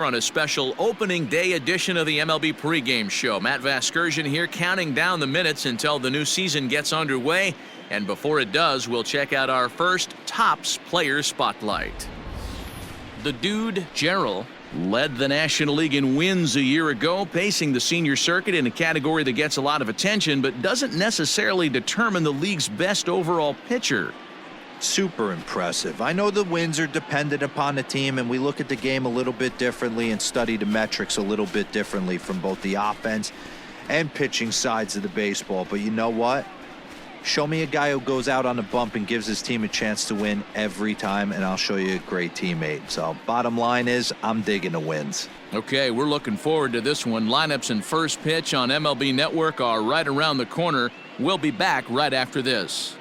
On a special opening day edition of the MLB pregame show. Matt Vasgersian here counting down the minutes until the new season gets underway. And before it does, we'll check out our first Topps player spotlight. The dude, Gerald, led the National League in wins a year ago, pacing the senior circuit in a category that gets a lot of attention but doesn't necessarily determine the league's best overall pitcher. Super impressive. I know the wins are dependent upon the team, and we look at the game a little bit differently and study the metrics a little bit differently from both the offense and pitching sides of the baseball. But you know what? Show me a guy who goes out on the bump and gives his team a chance to win every time, and I'll show you a great teammate. So bottom line is, I'm digging the wins. Okay, we're looking forward to this one. Lineups and first pitch on MLB Network are right around the corner. We'll be back right after this.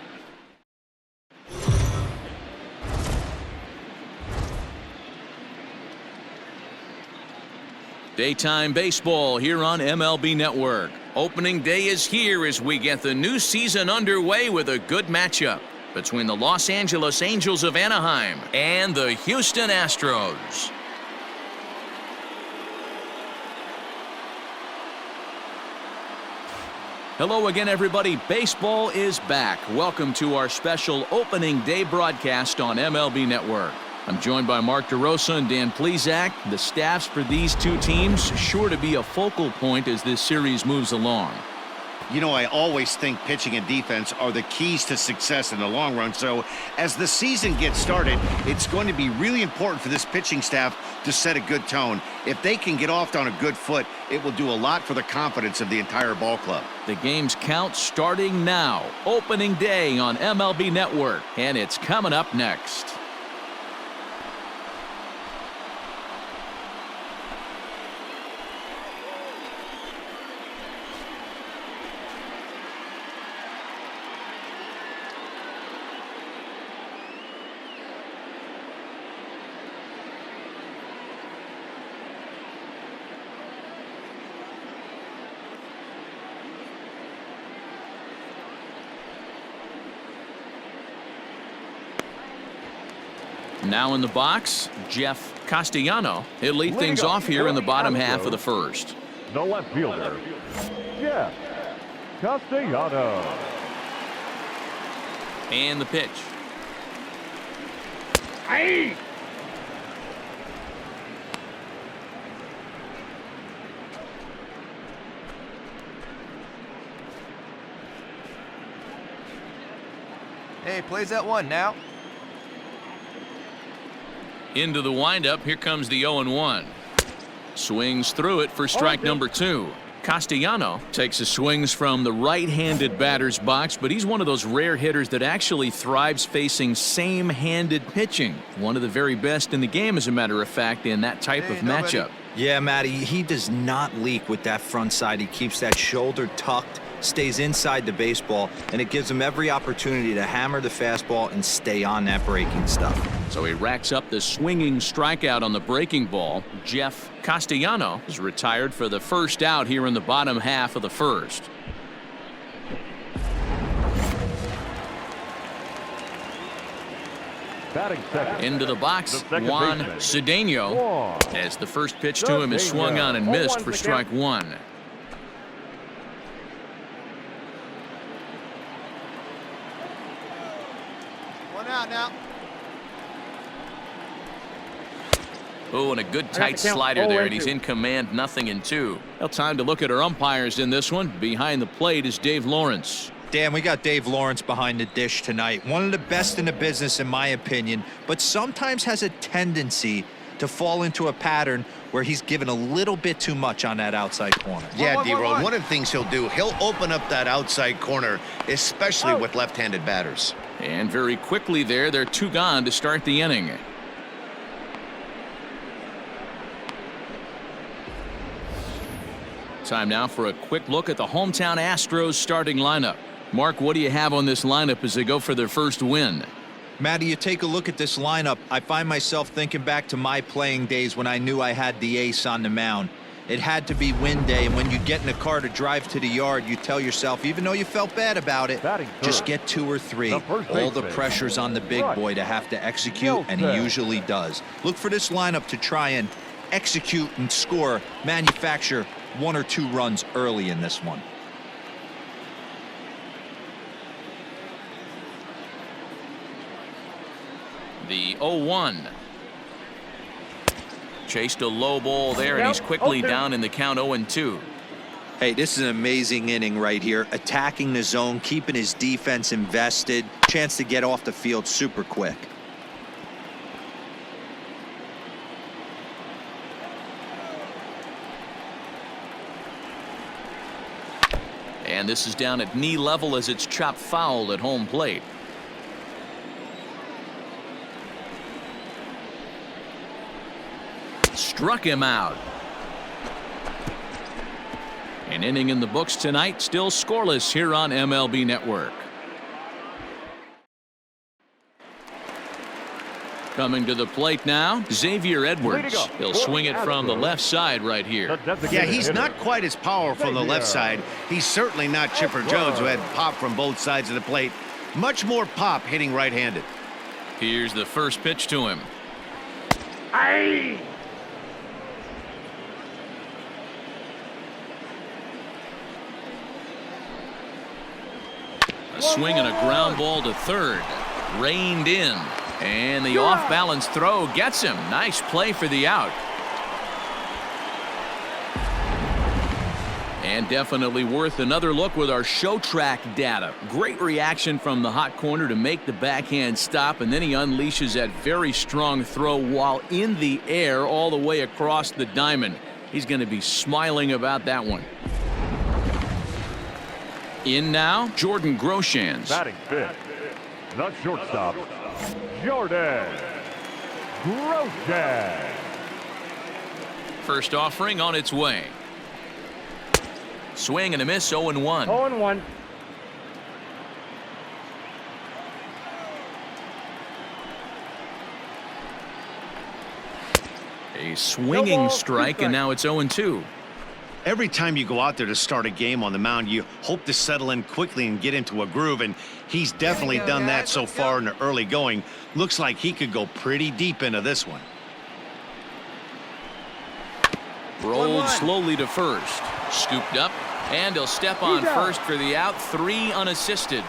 Daytime baseball here on MLB Network. Opening day is here as we get the new season underway with a good matchup between the Los Angeles Angels of Anaheim and the Houston Astros. Hello again, everybody. Baseball is back. Welcome to our special opening day broadcast on MLB Network. I'm joined by Mark DeRosa and Dan Plesac. The staffs for these two teams sure to be a focal point as this series moves along. You know, I always think pitching and defense are the keys to success in the long run. So as the season gets started, it's going to be really important for this pitching staff to set a good tone. If they can get off on a good foot, it will do a lot for the confidence of the entire ball club. The game's count starting now. Opening day on MLB Network, and it's coming up next. Now in the box, Jeff Castellano. He'll lead things off here in the bottom half of the first. The left fielder, Jeff Castellano. And the pitch. Hey! Hey, plays that one now. Into the windup. Here comes the 0-1. Swings through it for strike number 2. Castellano takes his swings from the right-handed batter's box, but he's one of those rare hitters that actually thrives facing same-handed pitching. One of the very best in the game, as a matter of fact, in that type of matchup. Yeah, Matty, he does not leak with that front side. He keeps that shoulder tucked, stays inside the baseball, and it gives him every opportunity to hammer the fastball and stay on that breaking stuff. So he racks up the swinging strikeout on the breaking ball. Jeff Castellano is retired for the first out here in the bottom half of the first. Into the box, Juan Cedeno, as the first pitch to him is swung on and missed for strike 1. One out now. Oh, and a good tight slider there, and he's in command, 0-2. Well, time to look at our umpires in this one. Behind the plate is Dave Lawrence. Dan, we got Dave Lawrence behind the dish tonight. One of the best in the business, in my opinion, but sometimes has a tendency to fall into a pattern where he's given a little bit too much on that outside corner. Yeah, D-Roll, one of the things he'll do, he'll open up that outside corner, especially with left-handed batters. And very quickly there, they're 2 gone to start the inning. Time now for a quick look at the hometown Astros starting lineup. Mark, what do you have on this lineup as they go for their first win? Matty, you take a look at this lineup. I find myself thinking back to my playing days when I knew I had the ace on the mound. It had to be win day, and when you get in a car to drive to the yard, you tell yourself, even though you felt bad about it, just get 2 or 3. All the pressure's on the big boy to have to execute, and he usually does. Look for this lineup to try and execute and score, manufacture 1 or 2 runs early in this one. The 0-1. Chased a low ball there, and he's quickly down in the count 0-2. Hey, this is an amazing inning right here. Attacking the zone, keeping his defense invested. Chance to get off the field super quick. And this is down at knee level as it's chopped foul at home plate. Struck him out. An inning in the books tonight, still scoreless here on MLB Network. Coming to the plate now, Xavier Edwards. He'll swing it from the left side right here. Yeah, he's not quite as powerful on the left side. He's certainly not Chipper Jones, who had pop from both sides of the plate. Much more pop hitting right-handed. Here's the first pitch to him. Aye. A swing and a ground ball to third. Reined in. And the off-balance throw gets him. Nice play for the out. And definitely worth another look with our show track data. Great reaction from the hot corner to make the backhand stop, and then he unleashes that very strong throw while in the air all the way across the diamond. He's going to be smiling about that one. In now, Jordan Groshans. Batting fifth, the shortstop, Jordan Groshans. First offering on its way. Swing and a miss, 0-1. 0-1. A swinging strike, and now it's 0-2. Every time you go out there to start a game on the mound, you hope to settle in quickly and get into a groove, and he's definitely done that so far in the early going. Looks like he could go pretty deep into this one. Rolled slowly to first. Scooped up, and he'll step on first for the out. 3 unassisted.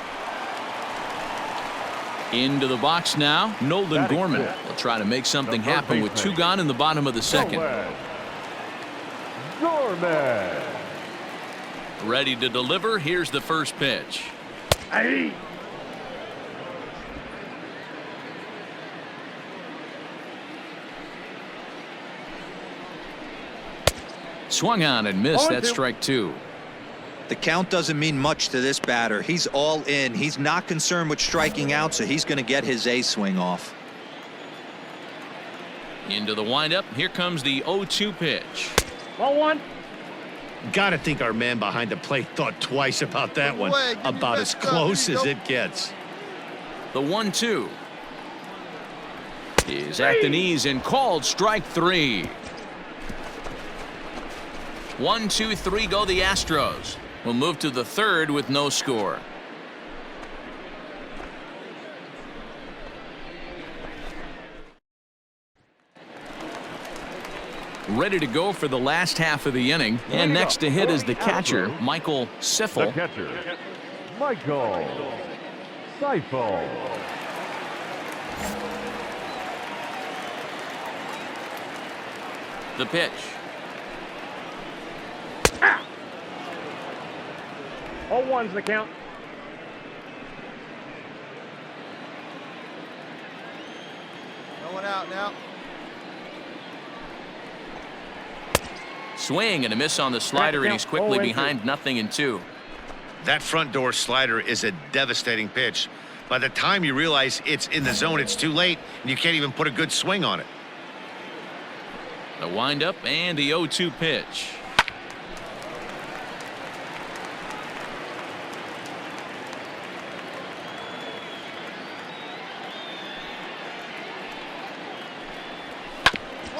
Into the box now, Nolan Gorman will try to make something happen with 2 gone in the bottom of the second. Gorman. Ready to deliver. Here's the first pitch. Aye. Swung on and missed. That's strike 2. The count doesn't mean much to this batter. He's all in. He's not concerned with striking out, so he's going to get his A swing off. Into the windup. Here comes the 0-2 pitch. 1-1. Gotta think our man behind the plate thought twice about that one. About as close as it gets. The 1-2 is at the knees and called strike 3. 1, 2, 3 go the Astros. We'll move to the third with no score. Ready to go for the last half of the inning, and next to hit is the catcher, Michael Siffel. The catcher, Michael Siffel. The pitch. 0-1's the count. No one out now. Swing and a miss on the slider, and he's quickly behind 0-2. That front door slider is a devastating pitch. By the time you realize it's in the zone, it's too late, and you can't even put a good swing on it. The windup and the 0-2 pitch.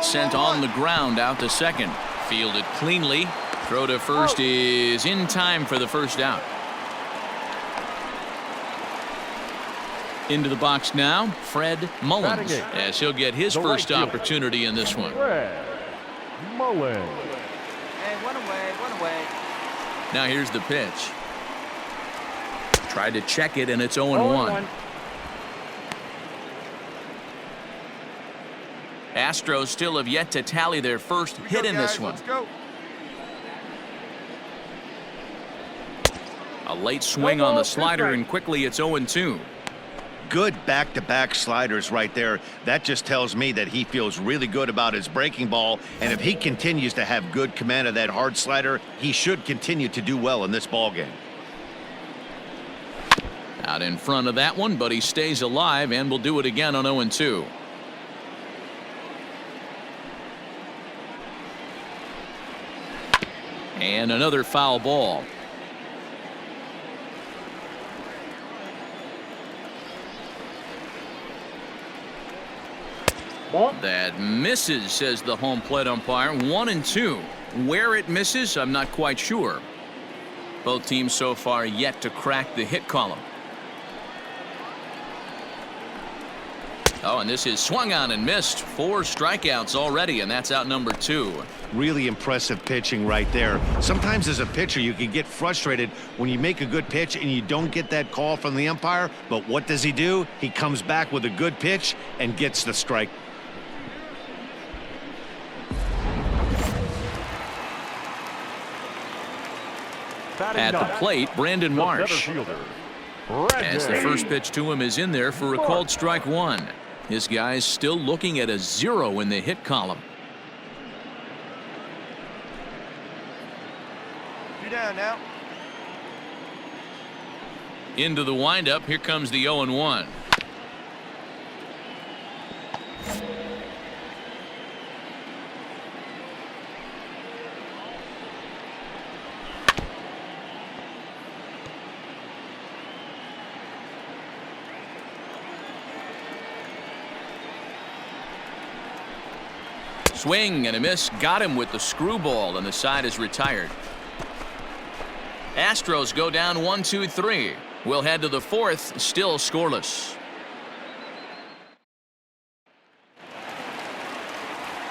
Sent on the ground out to second. Fielded cleanly. Throw to first is in time for the first out. Into the box now, Fred Mullins, as he'll get his first opportunity in this one. Mullen. Hey, one away, one away. Now here's the pitch. Tried to check it, and it's 0-1. 0-1. Astros still have yet to tally their first hit in this one. Let's go. A late swing on the slider, and quickly it's 0-2. Good back-to-back sliders right there. That just tells me that he feels really good about his breaking ball, and if he continues to have good command of that hard slider, he should continue to do well in this ball game. Out in front of that one, but he stays alive and will do it again on 0-2. And another foul ball. Ball. That misses, says the home plate umpire. 1-2. Where it misses, I'm not quite sure. Both teams so far yet to crack the hit column. Oh, and this is swung on and missed. 4 strikeouts already, and that's out number 2. Really impressive pitching right there. Sometimes as a pitcher you can get frustrated when you make a good pitch and you don't get that call from the umpire, but what does he do? He comes back with a good pitch and gets the strike. At the plate, Brandon Marsh. As the first pitch to him is in there for a called strike 1. This guy's still looking at a 0 in the hit column. 2 down now. Into the windup. Here comes the 0-1. Swing and a miss. Got him with the screwball, and the side is retired. Astros go down 1-2-3. We'll head to the 4th, still scoreless.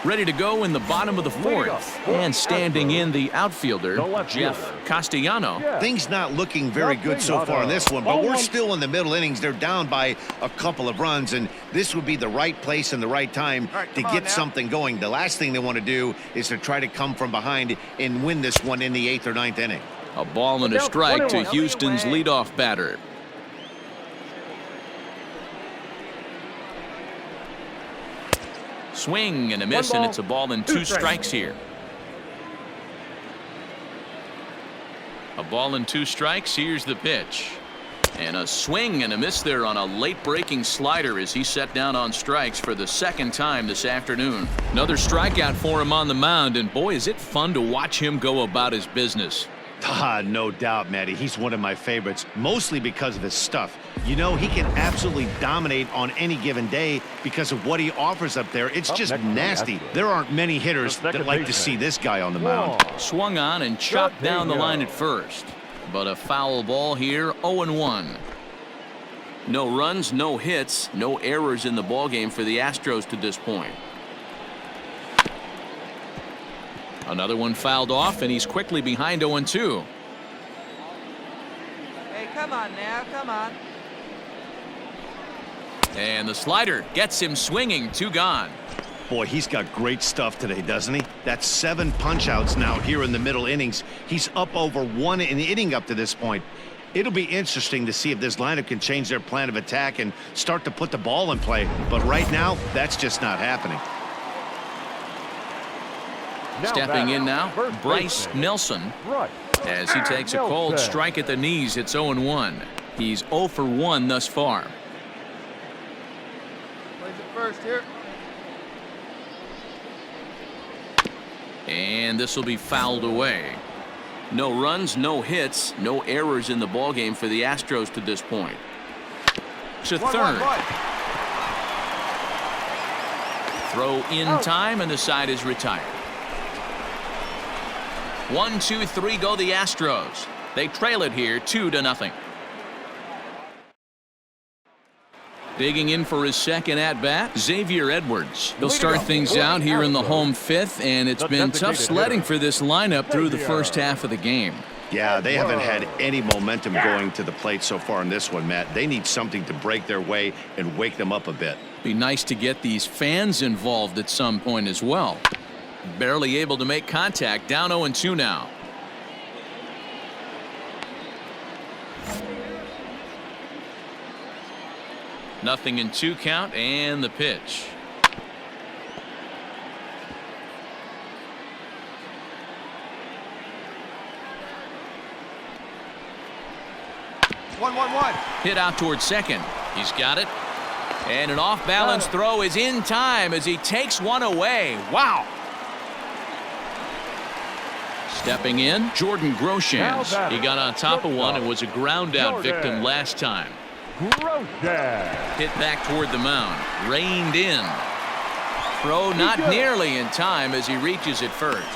Ready to go in the bottom of the 4th. And standing in the outfielder, Jeff Castellano. Things not looking very good so far in this one, but we're still in the middle innings. They're down by a couple of runs, and this would be the right place and the right time to get something going. The last thing they want to do is to try to come from behind and win this one in the 8th or 9th inning. A ball and a strike to Houston's leadoff batter. Swing and a miss, and it's a ball and 2 strikes here. A ball and 2 strikes. Here's the pitch. And a swing and a miss there on a late breaking slider as he set down on strikes for the 2nd time this afternoon. Another strikeout for him on the mound, and boy, is it fun to watch him go about his business. No doubt, Matty. He's one of my favorites, mostly because of his stuff. You know, he can absolutely dominate on any given day because of what he offers up there. It's just nasty. There aren't many hitters that like to see this guy on the mound. Swung on and chopped down the line at first. But a foul ball here, 0-1. No runs, no hits, no errors in the ballgame for the Astros to this point. Another one fouled off, and he's quickly behind 0-2. Hey, come on now, come on. And the slider gets him swinging. 2 gone. Boy, he's got great stuff today, doesn't he? That's 7 punch-outs now here in the middle innings. He's up over 1 in the inning up to this point. It'll be interesting to see if this lineup can change their plan of attack and start to put the ball in play. But right now, that's just not happening. Stepping in now, Bryce Nelson, as he takes a cold strike at the knees. It's 0-1. He's 0 for 1 thus far. Plays it first here. And this will be fouled away. No runs, no hits, no errors in the ballgame for the Astros to this point. To third. Throw in time, and the side is retired. 1-2-3 go the Astros. They trail it here 2-0. Digging in for his second at-bat, Xavier Edwards. He'll start things out here in the home fifth, and it's been tough sledding for this lineup through the first half of the game. Yeah, they haven't had any momentum going to the plate so far in this one, Matt. They need something to break their way and wake them up a bit. Be nice to get these fans involved at some point as well. Barely able to make contact. Down 0-2 now. Nothing in 2 count, and the pitch. One. Hit out towards second. He's got it. And an off-balance throw is in time as he takes one away. Wow. Stepping in, Jordan Groshans. He got on top of one and was a ground-out victim last time. Hit back toward the mound. Reined in. Throw not nearly in time as he reaches it first.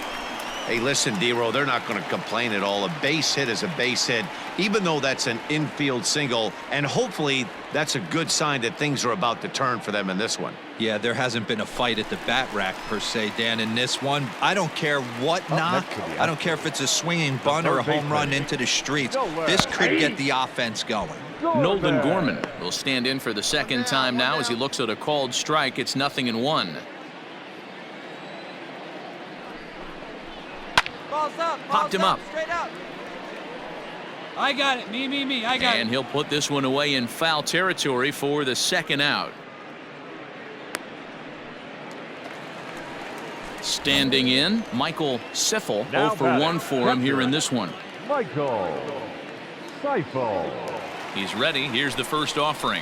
Hey, listen, D-Row, they're not going to complain at all. A base hit is a base hit, even though that's an infield single, and hopefully that's a good sign that things are about to turn for them in this one. Yeah, there hasn't been a fight at the bat rack per se, Dan, in this one. I don't care what knock. I don't care if it's a swinging bunt or a home run into the streets. This could get the offense going. Nolan Gorman will stand in for the second time now as he looks at a called strike. It's 0-1. Balls up. Popped him up. Straight up. I got it. Me. I got it. And he'll put this one away in foul territory for the second out. Standing in, Michael Siffel. 0 for 1 for him here in this one. Michael Seifel. He's ready. Here's the first offering.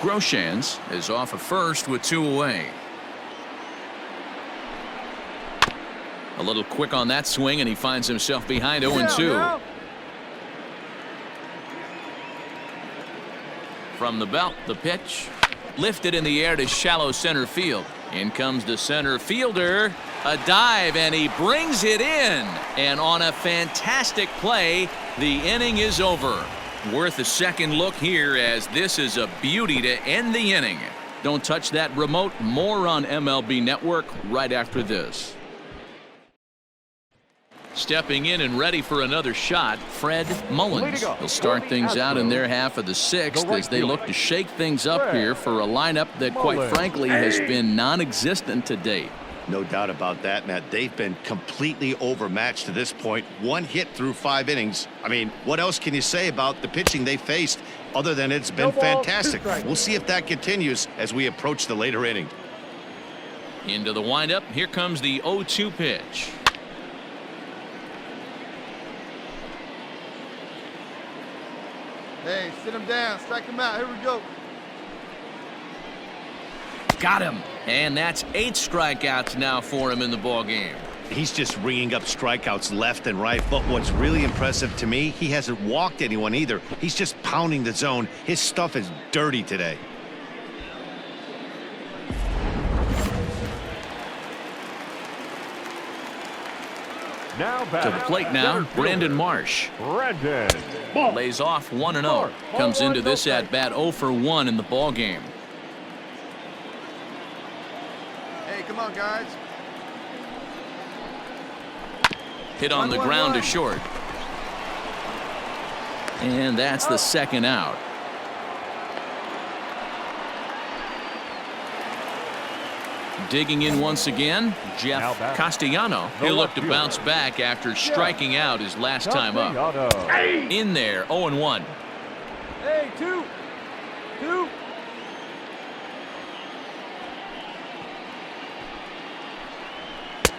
Groshans is off at first with 2 away. A little quick on that swing, and he finds himself behind 0-2. From the belt, the pitch. Lifted in the air to shallow center field. In comes the center fielder. A dive, and he brings it in. And on a fantastic play, the inning is over. Worth a second look here, as this is a beauty to end the inning. Don't touch that remote. More on MLB Network right after this. Stepping in and ready for another shot, Fred Mullins. He'll start things out in their half of the 6th as they look to shake things up here for a lineup that, quite frankly, has been non-existent to date. No doubt about that, Matt. They've been completely overmatched to this point. 1 hit through 5 innings. I mean, what else can you say about the pitching they faced other than it's been fantastic? We'll see if that continues as we approach the later inning. Into the windup. Here comes the 0-2 pitch. Hey, sit him down. Strike him out. Here we go. Got him. And that's 8 strikeouts now for him in the ball game. He's just ringing up strikeouts left and right. But what's really impressive to me, he hasn't walked anyone either. He's just pounding the zone. His stuff is dirty today. Now back To the plate now, Brandon Marsh. Brandon. Lays off 1-0. Comes into this at bat 0 for 1 in the ball game. Hey, come on, guys. Hit on the ground to short. And that's the second out. Digging in once again, Jeff Castellano. He'll look to bounce back after striking out his last time up. In there, 0-1. Hey, 2.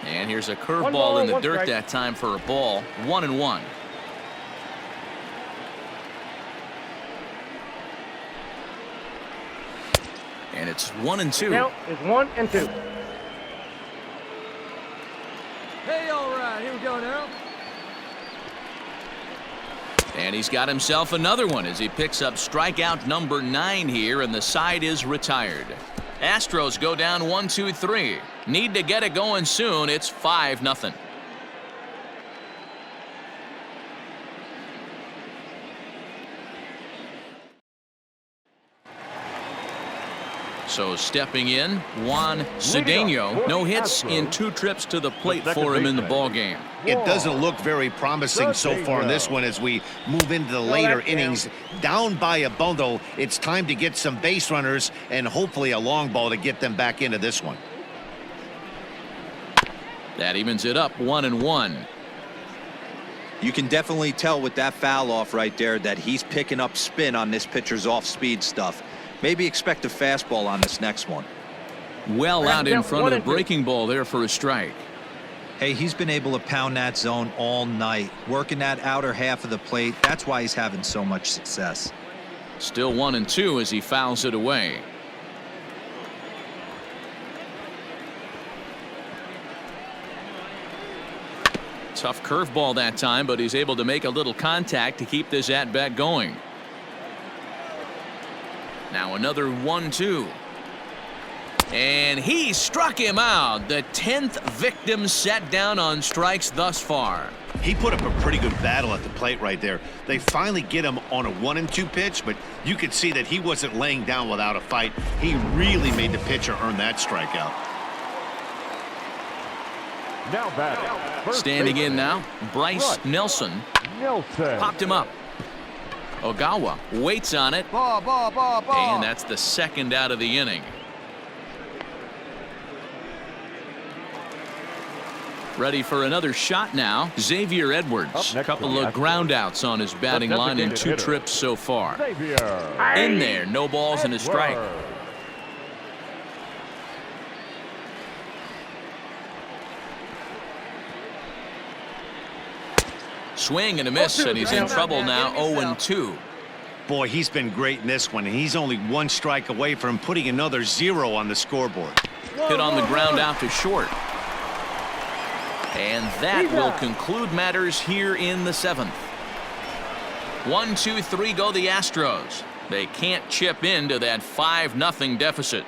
And here's a curveball in the dirt that time for a ball. 1-1. And it's 1-2. Count is 1-2. Hey, all right. Here we go now. And he's got himself another one as he picks up strikeout number 9 here, and the side is retired. Astros go down 1-2-3. Need to get it going soon. It's 5-0. So stepping in, Juan Cedeno. No hits in 2 trips to the plate for him in the ballgame. It doesn't look very promising so far in this one as we move into the later innings. Down by a bundle, it's time to get some base runners and hopefully a long ball to get them back into this one. That evens it up 1-1. You can definitely tell with that foul off right there that he's picking up spin on this pitcher's off-speed stuff. Maybe expect a fastball on this next one. Well out in front of the breaking ball there for a strike. Hey, he's been able to pound that zone all night, working that outer half of the plate. That's why he's having so much success. Still 1-2 as he fouls it away. Tough curveball that time, but he's able to make a little contact to keep this at-bat going. Now another 1-2. And he struck him out. The 10th victim set down on strikes thus far. He put up a pretty good battle at the plate right there. They finally get him on a 1-2 pitch, but you could see that he wasn't laying down without a fight. He really made the pitcher earn that strikeout. Now batting. Standing in now, Bryce Nelson. Popped him up. Ogawa waits on it. Ball. And that's the 2nd out of the inning. Ready for another shot now. Xavier Edwards. A couple of ground outs on his batting line in 2 trips so far. In there, no balls and a strike. Swing and a miss, and he's in trouble now. 0-2. Boy, he's been great in this one, and he's only 1 strike away from putting another 0 on the scoreboard. Hit on the ground out to short. And that will conclude matters here in the 7th. 1-2-3 go the Astros. They can't chip into that 5-0 deficit.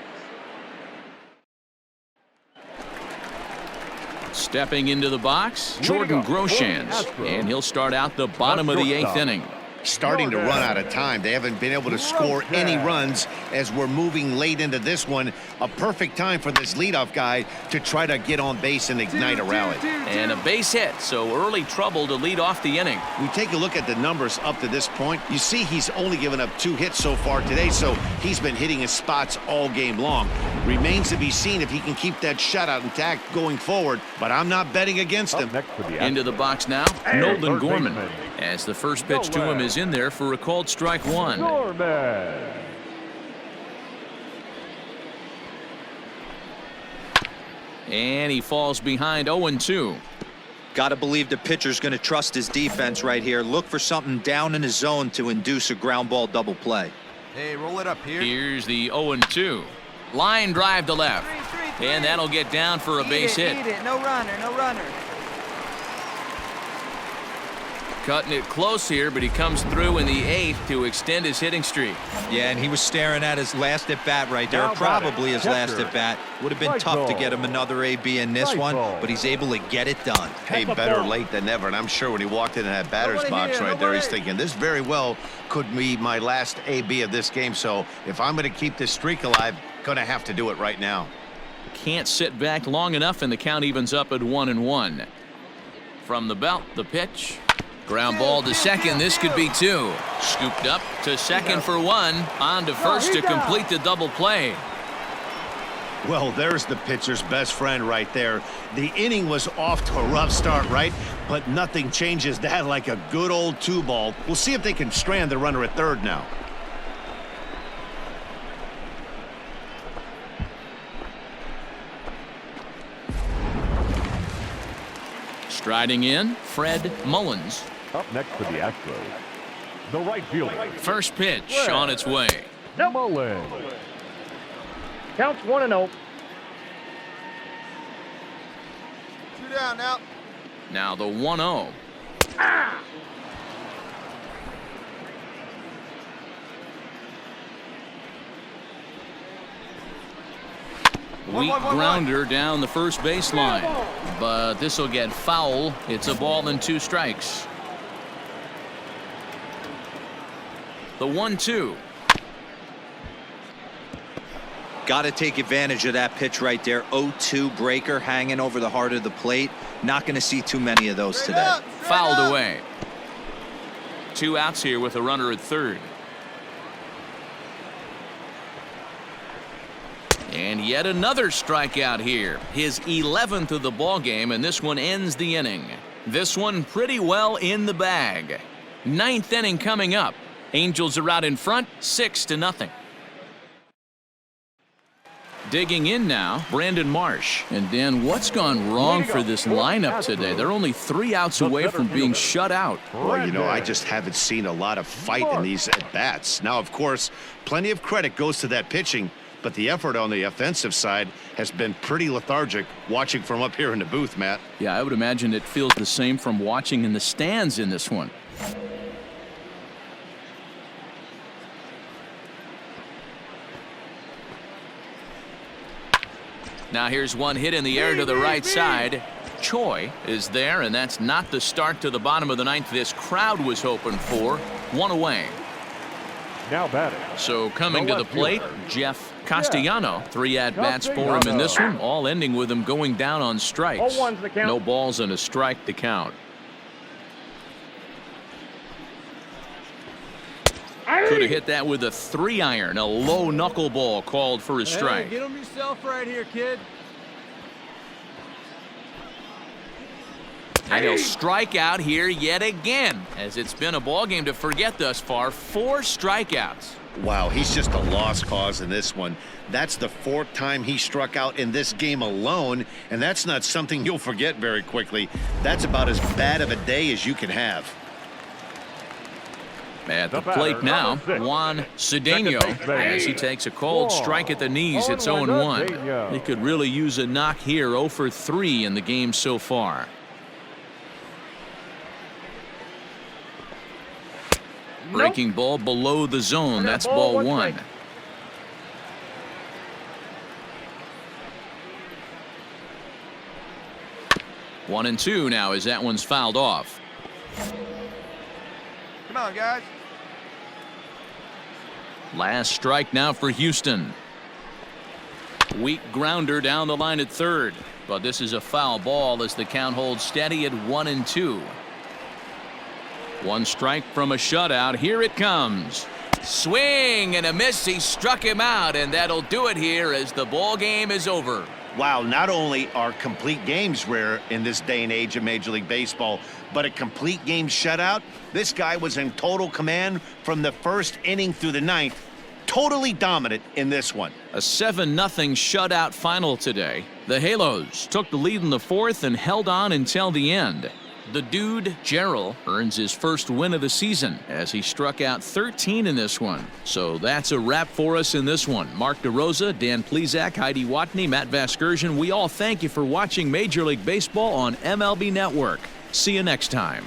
Stepping into the box, Jordan Groshans, and he'll start out the bottom of the 8th inning. Starting to run out of time. They haven't been able to score any runs as we're moving late into this one. A perfect time for this leadoff guy to try to get on base and ignite a rally. And a base hit, so early trouble to lead off the inning. We take a look at the numbers up to this point. You see he's only given up 2 hits so far today, so he's been hitting his spots all game long. Remains to be seen if he can keep that shutout intact going forward, but I'm not betting against him. Into the box now, Nolan Gorman, as the first pitch to him is in there for a called strike 1. And he falls behind 0-2. Got to believe the pitcher's going to trust his defense right here. Look for something down in his zone to induce a ground ball double play. Hey, roll it up here. Here's the 0-2. Line drive to left. And that'll get down for a base hit. No runner, no runner. Cutting it close here, but he comes through in the 8th to extend his hitting streak. Yeah, and he was staring at his last at bat right there. Probably his last at bat. Would have been tough to get him another AB in this one, but he's able to get it done. Hey, better late than never, and I'm sure when he walked into that batter's box right there, he's thinking this very well could be my last AB of this game. So if I'm going to keep this streak alive, going to have to do it right now. Can't sit back long enough, and the count evens up at 1-1. From the belt, the pitch. Ground ball to second. This could be 2. Scooped up to second for 1. On to first to complete the double play. Well, there's the pitcher's best friend right there. The inning was off to a rough start, right? But nothing changes that like a good old 2-ball. We'll see if they can strand the runner at third now. Striding in, Fred Mullins. Up next for the Astros, the right fielder. First pitch on its way. Mullins. Counts 1-0. 2 down now. Now the 1-0. Weak grounder down the first baseline, but this will get foul. It's a ball and 2 strikes. The 1-2. Got to take advantage of that pitch right there. 0-2 breaker hanging over the heart of the plate. Not going to see too many of those today. Fouled away. 2 outs here with a runner at third. And yet another strikeout here. His 11th of the ball game, and this one ends the inning. This one pretty well in the bag. 9th inning coming up. Angels are out in front, 6-0. Digging in now, Brandon Marsh. And Dan, what's gone wrong for this lineup today? They're only 3 outs away from being shut out. Well, you know, I just haven't seen a lot of fight in these at-bats. Now, of course, plenty of credit goes to that pitching, but the effort on the offensive side has been pretty lethargic watching from up here in the booth, Matt. Yeah, I would imagine it feels the same from watching in the stands in this one. Now here's one hit in the air to the right side. Choi is there, and that's not the start to the bottom of the 9th this crowd was hoping for. 1 away. Now batting. So coming to the plate, Jeff Castellano. 3 at-bats for him in this one, all ending with him going down on strikes. No balls and a strike to count. Could have hit that with a 3-iron. A low knuckleball called for a strike. Hey, get him yourself right here, kid. And he'll strike out here yet again, as it's been a ball game to forget thus far. 4 strikeouts. Wow, he's just a lost cause in this one. That's the 4th time he struck out in this game alone, and that's not something you'll forget very quickly. That's about as bad of a day as you can have. At the plate now, Juan Cedeno, as he takes a cold strike at the knees. It's 0-1. He could really use a knock here. 0 for 3 in the game so far. Breaking ball below the zone. That's ball 1. One and 2 now as that one's fouled off. Come on, guys. Last strike now for Houston. Weak grounder down the line at third, but this is a foul ball as the count holds steady at 1-2. 1 strike from a shutout. Here it comes. Swing and a miss. He struck him out, and that'll do it here as the ball game is over. Wow, not only are complete games rare in this day and age of Major League Baseball, but a complete game shutout. This guy was in total command from the 1st inning through the 9th. Totally dominant in this one. A 7-0 shutout final today. The Halos took the lead in the 4th and held on until the end. The dude, Gerald, earns his first win of the season as he struck out 13 in this one. So that's a wrap for us in this one. Mark DeRosa, Dan Plesac, Heidi Watney, Matt Vasgersian, we all thank you for watching Major League Baseball on MLB Network. See you next time.